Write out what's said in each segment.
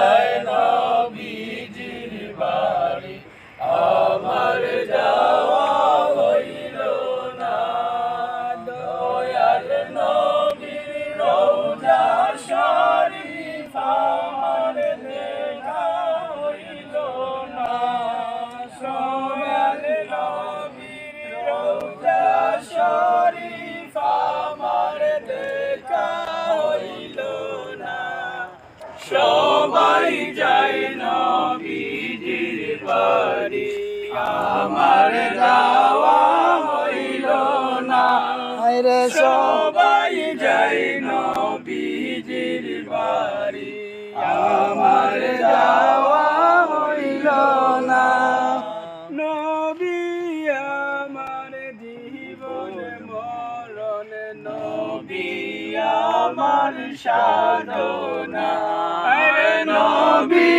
যায় নবীজির বাড়ি, আমার যাওয়া হইল না। দয়াল নবীর রওজা শরীফ আমার দেখা হইল না। দয়াল নবীর রওজা শরীফ আমার দেখা হইল না। সবাই যায় নবীজির বাড়ি, আমার যাওয়া হইল না। সবাই যায় নবীজির বাড়ি, আমার যাওয়া হইল না। নবী আমার জীবন মরণ, নবী আমার সাধনা। নবী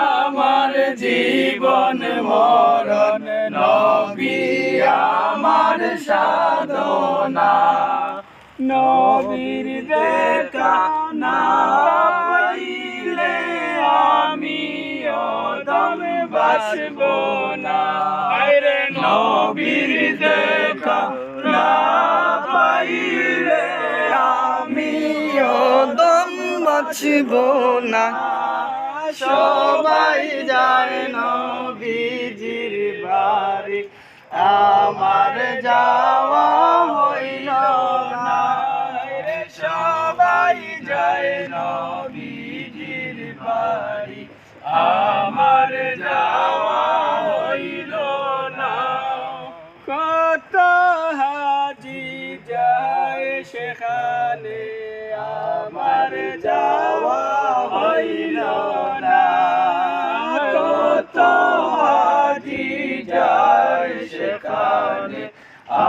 আমার জীবন মরণ, নবী আমার সাধনা। নবীর দেখা না পাইলে আমি অদম বাঁচব না। নবীর দেখা না পাইলে আমি অদম বাঁচব না। সবাই যায় নবীজির বাড়ি, আমার যাওয়া হইল না। সবাই যায় নবীজির বাড়ি, আমার যাওয়া হইল না। কত হাজি যায় সেখানে, আমার যাওয়া হইল না। কত হাজি যায় সেখানে,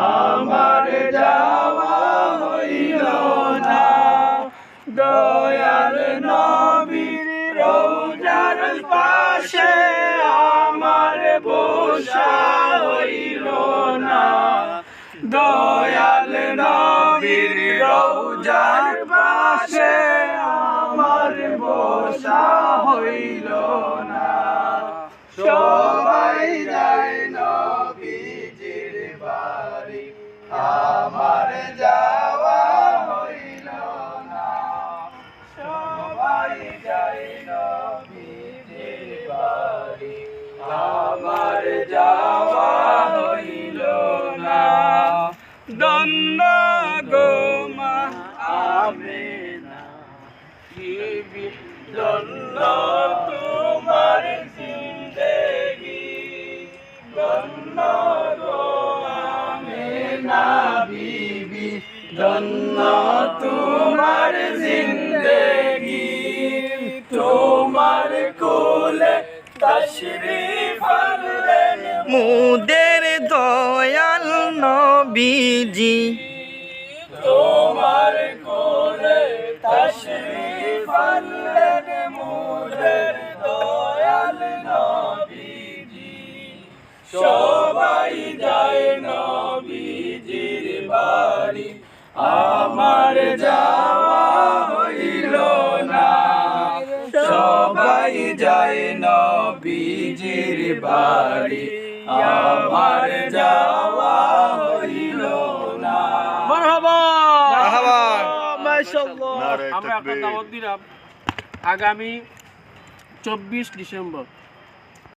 আমার যাওয়া হইল না। দয়াল নবীর রওজার পাশে আমার বসা হইল না। দয়াল নবীর রওজার পাশে আমার বসা হইল না। সবাই যায় নবীজির বাড়ি, আমার যাওয়া হইল না। সবাই যায় নবীজির বাড়ি, আমার যাওয়া হইল না। ধন্য গো মা আমেনা, বিবি ধন্য তোমার জিন্দেগি। ধন্য গো আমেনা বিবি, ধন্য তোমার জিন্দেগি। তোমার কোলে তশরিফ আনলেন মুদের দয়াল নবীজি। তোমার কোলে তশরিফ আনলেন মুদের দয়াল নবীজি। সবাই যায় নবীজির বাড়ি, আমার যাওয়া হইল না। সবাই যায় নবীজির বাড়ি, আমার যাওয়া হইল না। মারহাবা মারহাবা। মাশাআল্লাহ। আমরা এখন দাওয়াত দিলাম আগামী 24 ডিসেম্বর